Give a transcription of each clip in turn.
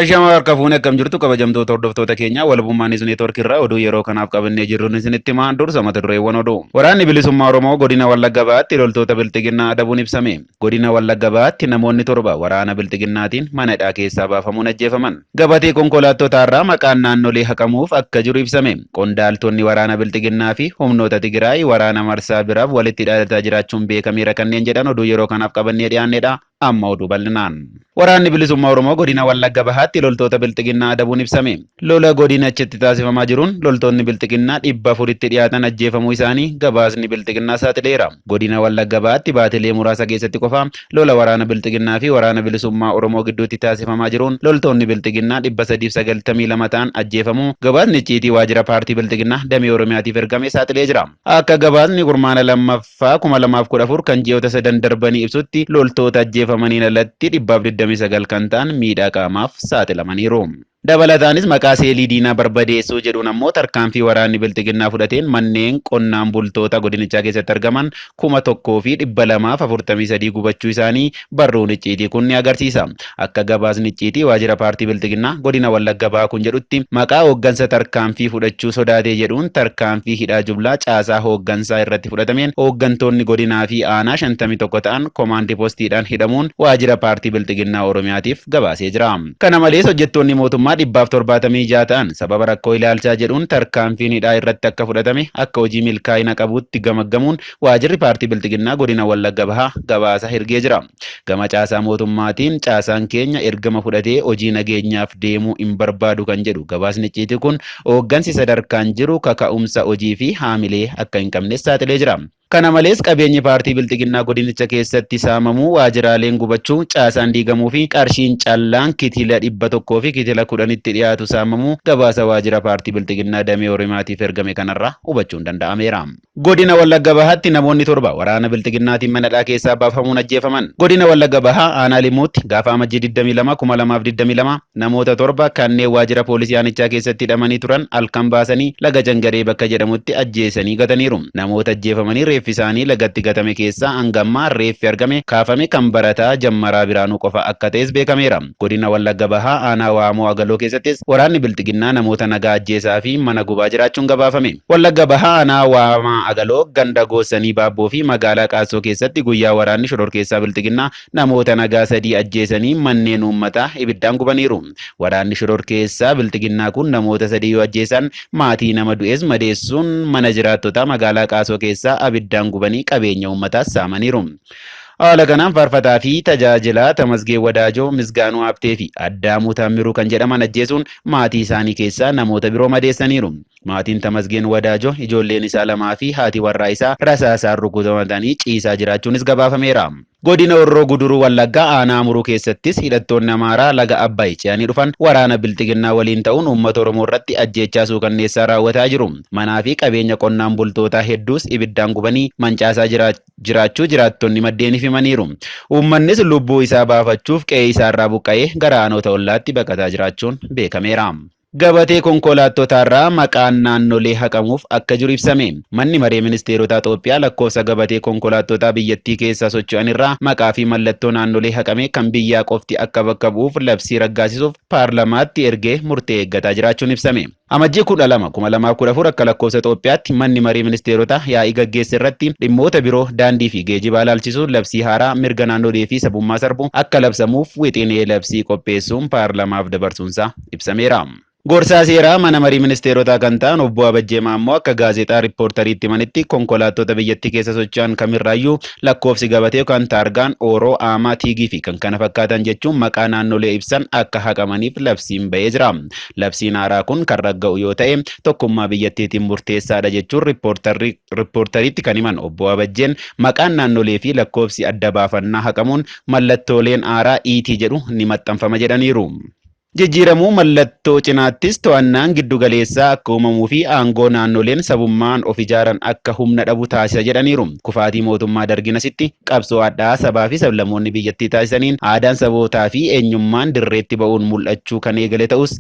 Ashama harka fuune akkam jirtu kabajamtoota hordoftoota keenya walabummaan neetwoorkii irraa oduu yeroo kanaaf qabannee jirruun isinitti himaan dursa mata dureewwan oduu. Waraanni bilisummaa Oromoo godina Wallagga Bahaatti loltoota Bilxiginnaa adabuun ibsame. Godina Wallagga Bahaatti namoonni 7 waraana Bilxiginnaatiin mana hidhaa keessaa baafamuun ajjeefaman. Gabatee konkolaattota irraa maqaan naannolee haqamuuf akka jiru ibsame. Qondaaltonni waraana Bilxiginnaa fi humnoota Tigraay waraana marsaa biraaf walitti hidhataa jiraachuun beekameera kanneen jedhan oduu yeroo kanaaf qabannee dhiyaannedha. Amma oduu bal'inaan. Waraanni bilisummaa Oromoo godina Wallagga Bahaatti loltoota Bilxiginnaa adabuun ibsame. Lola godinichatti taasifamaa jiruun loltoonni Bilxiginnaa 400tti dhiyaatan ajjeefamuu isaanii gabaasni Bilxiginnaa saaxileera. Godina Wallagga Bahaatti baatilee muraasa keessatti qofa lola waraana Bilxiginnaa fi waraana bilisummaa Oromoo gidduutti taasifamaa jiruun loltoonni Bilxiginnaa 392 ta'an ajjeefamuu gabaasni icciitii waajjira paartii Bilxiginnaa damee Oromiyaatiif ergame saaxilee jira. Akka gabaasni kurmaana lammaffaa 2014 kan ji'oota 3 darbanii ibsutti loltoota ajjeefamaniin alatti 129 kan ta'an miidhaa qaamaaf saaxilamaniiru. Dabalataanis maqaa seelii diinaa barbadeessuu jedhuun ammoo tarkaanfii waraanni Bilxiginnaa fudhateen manneen qonnaan bultoota godinichaa keessatti argaman 1243 gubachuu isaanii barruun icciitii kun ni agarsiisa. Akka gabaasni icciitii waajjira paartii Bilxiginnaa godina Wallagga Bahaa kun jedhutti maqaa hooggansa tarkaanfii fudhachuu sodaatee jedhuun tarkaanfii hidhaa jublaa caasaa hooggansaa irratti fudhatameen hooggantoonni godinaa fi aanaa 51 ta'an komaandii poostiidhaan hidhamuun waajjira paartii Bilxiginnaa Oromiyaatiif gabaasee jira. Kana malees hojjettoonni mootummaa 176 ta'an sababa rakkoo ilaalchaa jedhuun tarkaanfiin hidhaa irratti akka fudhatame akka hojii milkaa'ina qabuutti gamaggamuun waajjirri paartii Bilxiginnaa godina Wallagga Bahaa gabaasa ergee jira. Gama caasaa mootummaatiin caasaan keenya ergama fudhatee hojii nageenyaaf deemuu hin barbaadu kan jedhu gabaasni icciitii kun hooggansi sadarkaan jiru kaka'umsa hojii fi haamilee akka hin qabnes saaxilee jira. Kana malees qabeenyi paartii Bilxiginnaa godinicha keessatti saamamuu waajjiraaleen gubachuu caasaan diigamuu fi qarshiin callaan kitila 100 fi kitila 10tti dhiyaatu saamamuu gabaasa waajjira paartii Bilxiginnaa damee Oromiyaatiif ergame kanarraa hubachuun danda'ameera. Godina Wallagga Bahaatti namoonni 7 waraana Bilxiginnaatiin mana hidhaa keessaa baafamuun ajjeefaman. Godina Wallagga Bahaa aanaa Limuutti gaafa amajjii 22 2022 namoota 7 kanneen waajjira poolisii aanichaa keessatti hidhamanii turan halkan baasanii laga Jangaree bakka jedhamutti ajjeesanii gataniiru. Namoota ajjeefamanii reeffi isaanii lagatti gatame keessaa hangammaa reeffi argame kaafame kan barataa Jammaraa Biraanuu qofa akka ta'es beekameera. Godina Wallagga Bahaa aanaa Waamoo Agaloo keessattis waraanni Bilxiginnaa namoota nagaa ajjeesaa fi mana gubaa jiraachuun gabaafame. Wallagga Bahaa aanaa Waamaa Agaloo ganda Goossanii Baabboo fi magaalaa Qaasoo keessatti guyyaa waraanni shororkeessaa Bilxiginnaa namoota nagaa 3 ajjeesanii manneen uummataa ibiddaan gubaniiru. Waraanni shororkeessaa Bilxiginnaa kun namoota 3 yoo ajjeesan maatii nama du'es madeessuun mana jiraattotaa magaalaa Qaasoo keessaa abiddaan gubanii qabeenya uummataas saamaniiru. Haala kanaan faarfataa fi tajaajilaa Tamasgee Wadaajoo, Misgaanuu Habtee fi Addaamuu Taammiruu kan jedhaman ajjeesuun maatii isaanii keessaa namoota biroo madeessaniiru. Maatiin Tamasgeen Wadaajoo ijoolleen isaa 2 fi haati warraa isaa rasaasaan rukutamanii ciisaa jiraachuunis gabaafameera. Godina Horroo Guduruu Wallaggaa aanaa Amuruu keessattis hidhattoonni Amaaraa laga Abbaay ce'anii dhufan waraana Bilxiginnaa waliin ta'uun uummata Oromoo irratti ajjeechaa suukanneessaa raawwataa jiru. Manaa fi qabeenya qonnaan bultootaa hedduus ibiddaan gubanii mancaasaa jiraachuu jiraattonni maddeeniif himaniiru. Uummannis lubbuu isaa baafachuuf qe'ee isaarraa buqqa'ee gara aanota ollaatti baqataa jiraachuun beekameera. Gabatee konkolaattota maqaan naannolee haqamuuf akka jiru ibsame. Manni maree ministeerota Itoophiyaa lakkoofsa gabatee konkolaattota biyyattii keessa socho'an irraa maqaa fi mallattoo naannolee haqame kan biyyaa qofti akka bakka bu'uuf labsii raggaasisuuf paarlamaatti ergee murtee eeggataa jiraachuun ibsame. Amajjii 12 2014 akka lakkoofsa Itoophiyaatti manni maree ministeerota yaa'ii gaggeesse irratti dhimmoota biroo daandii fi geejibaa ilaalchisuun labsii haaraa mirga naannolee fi sabummaa sarbu akka labsamuuf wixinee labsii qopheessuun paarlamaaf dabarsuunsaa ibsameera. Gorsaa seeraa mana marii ministeerotaa kan ta'an obbo Abajjee Maammoo akka gaazexaa riippoortariitti himanitti konkolaattota biyyattii keessa socho'an kamirraayyuu lakkoofsi gabatee yookaan taargaan Ooroo, Aamaa, Tiigii fi kan kana fakkaatan jechuun maqaa naannolee ibsan akka haqamaniif labsiin bahee jira. Labsiin haaraa kun kan ragga'u yoo ta'e tokkummaa biyyattiitiin murteessaadha jechuun riippoortariitti kan himan obbo Abajjeen maqaan naannolee fi lakkoofsi adda baafannaa haqamuun mallattooleen haaraa iitii jedhu ni maxxanfama jedhaniiru. Jijjiiramuu mallattoo cinaattis to'annaan giddu galeessaa akka uumamuu fi aangoo naannoleen sabummaan of ijaaran akka humna dhabu taasisa jedhaniiru. Kufaatii mootummaa darginasitti qabsoo addaa sabaa fi sablammoonni biyyattii taasisaniin aadaan sabootaa fi eenyummaan dirreetti ba'uun mul'achuu kan eegale ta'us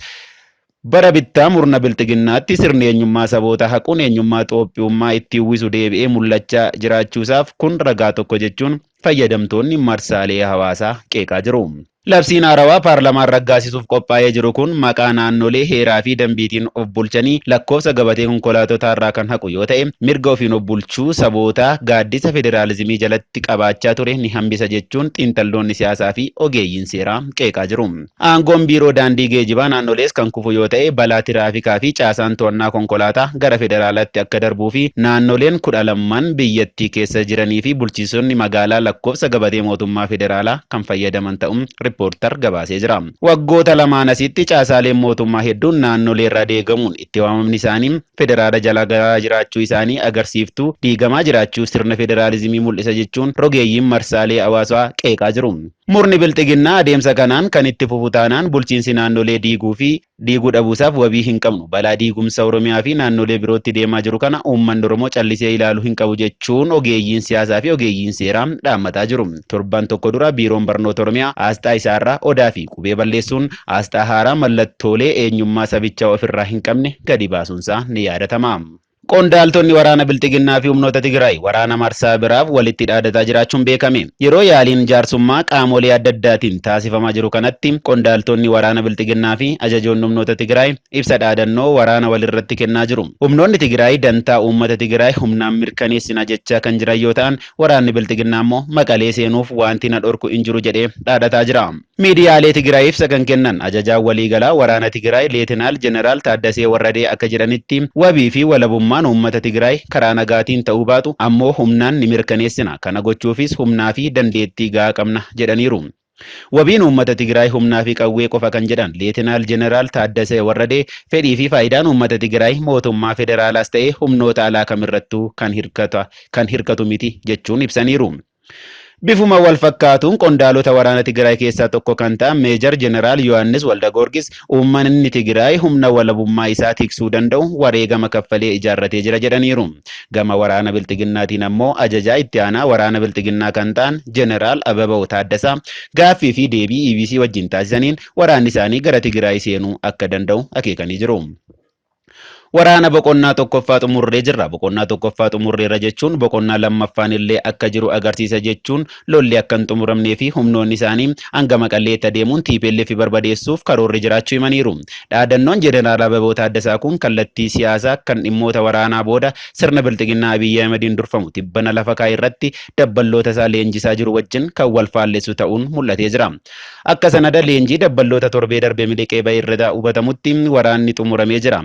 bara bittaa murna Bilxiginnaatti sirni eenyummaa saboota haquun eenyummaa Itoophiyaa itti uwwisu deebi'ee mul'achaa jiraachuusaaf kun ragaa tokko jechuun fayyadamtoonni marsaalee hawaasaa qeeqaa jiru. Labsiin haarawaa paarlamaan raggaasisuuf qophaa'ee jiru kun maqaa naannolee heeraa fi dambiitiin of bulchanii lakkoofsa gabatee konkolaatotaa irraa kan haqu yoo ta'e mirga ofiin of bulchuu sabootaa gaaddisa federaalizimii jalatti qabaachaa ture ni hambisa jechuun xiinxalloonni siyaasaa fi ogeeyyiin seeraa qeeqaa jiru. Aangoon biiroo daandii geejibaa naannolees kan kufu yoo ta'e balaa tiraafikaa fi caasaan to'annaa konkolaataa gara federaalaatti akka darbuu fi naannoleen 12 biyyattii keessa jiranii fi bulchiisonni magaalaa lakkoofsa gabatee mootummaa federaalaa kan fayyadaman ta'uun riippoortar gabaasee jira. Waggoota lamaan asitti caasaaleen mootummaa hedduun naannolee irraa deegamuun itti waamamni isaanii federaala jala garaa jiraachuu isaanii agarsiiftuu diigamaa jiraachuu sirna federaalizimii mul'isa jechuun rogeeyyiin marsaalee hawaasaa qeeqaa jiru. Murni bilxiginnaa adeemsa kanaan kan itti fufu taanaan bulchiinsi naannolee diiguu dhabuusaaf wabii hin qabnu. Balaa diigumsa Oromiyaa fi naannolee birootti deemaa jiru kana uummanni Oromoo callisee ilaaluu hin qabu jechuun ogeeyyiin siyaasaa fi ogeeyyiin seeraa dhaammataa jiru. Torban tokko dura biiroon barnoota Oromiyaa asxaa isaarraa odaa fi qubee balleessuun asxaa haaraa mallattoolee eenyummaa sabichaa ofirraa hin qabne gadi baasuunsaa ni yaadatama. Qondaaltonni waraana bilxiginnaa fi humnoota Tigraay waraana marsaa biraaf walitti dhaadataa jiraachuun beekame. Yeroo yaaliin jaarsummaa qaamolee adda addaatiin taasifamaa jiru kanatti qondaaltonni waraana bilxiginnaa fi ajajoonni humnoota Tigraay ibsa dhaadannoo waraana walirratti kennaa jiru. Humnoonni Tigraay dantaa uummata Tigraay humnaan mirkaneessina jechaa kan jiran yoo ta'an waraanni bilxiginnaa immoo Maqalee seenuuf wanti na dhorku hin jiru jedhee dhaadataa jira. Miidiyaalee Tigraay ibsa kan kennan ajajaan waliigalaa waraana Tigraay Leetinaal Jeneraal Taaddasee Warradee akka jedhanitti wabii fi walabummaan uummata Tigraay karaa nagaatiin ta'uu baatu ammoo humnaan ni mirkaneessina. Kana gochuufis humnaa fi dandeettii gahaa qabna jedhaniiru. Wabiin uummata Tigraay humnaa fi qawwee qofa kan jedhan Leetinaal Jeneraal Taaddasee Warradee fedhii fi faayidaan uummata Tigraay mootummaa federaalaas ta'ee humnoota alaa kamirrattuu kan hirkatu miti jechuun ibsaniiru. Bifuma wal fakkaatuun qondaalota waraana Tigraay keessaa tokko kan ta'an Meejar Jeneraal Yohaannis Waldagorgis uummanni Tigraay humna walabummaa isaa tiksuu danda'u wareegama kaffalee ijaarratee jira jedhaniiru. Gama waraana bilxiginnaatiin ammoo ajajaa itti aanaa waraana bilxiginnaa kan ta'an Jeneraal Ababaw Taaddasaa gaaffii fi deebii EBC wajjin taasisaniin waraanni isaanii gara Tigraay seenuu akka danda'u akeekanii jiru. Waraana boqonnaa tokkoffaa xumurree jirra. Boqonnaa tokkoffaa xumurreerra jechuun boqonnaa lammaffaan illee akka jiru agarsiisa jechuun lolli akka hin xumuramnee fi humnoonni isaanii hanga Maqaleetti adeemuun TPLF barbadeessuuf karoorri jiraachuu himaniiru. Dhaadannoon Jeneraal Ababaw Taaddasaa kun kallattii siyaasaa kan dhimmoota waraanaa booda sirna bilxiginnaa Abiyyi Ahmediin durfamu tibbana lafa kaa'e irratti dabballoota isaa leenjisaa jiru wajjin kan wal faalleessu ta'uun mul'atee jira. Akka sanada leenjii dabballoota torbee darbe miliqee ba'e irraa hubatamutti waraanni xumuramee jira.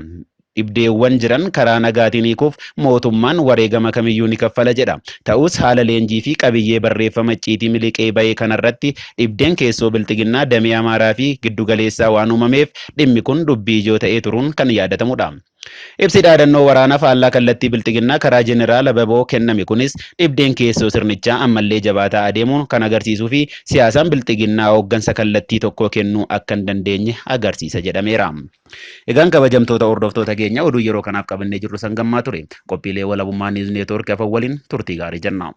Dhibdeewwan jiran karaa nagaatiin hiikuuf mootummaan wareegama kamiyyuu ni kaffala jedha. Ta'us haala leenjii fi qabiyyee barreeffama icciitii miliqee ba'ee kanarratti dhibdeen keessoo bilxiginnaa damee Amaaraa fi giddugaleessaa waan uumameef dhimmi kun dubbii ijoo ta'ee turuun kan yaadatamudha. Ibsi dhaadannoo waraanaa faallaa kallattii bilxiginnaa karaa Jeneraal Ababaw kenname kunis dhibdeen keessoo sirnichaa ammallee jabaataa adeemuun kan agarsiisuu fi siyaasaan bilxiginnaa hooggansa kallattii tokko kennuu akka hin dandeenye agarsiisa jedhameera. Egaan kabajamtoota hordoftoota keenya oduu yeroo kanaaf qabannee jirru sangammaa ture. Qophiilee walabummaa Niiws Neetwoorkii afaan waliin turtii gaarii jenna.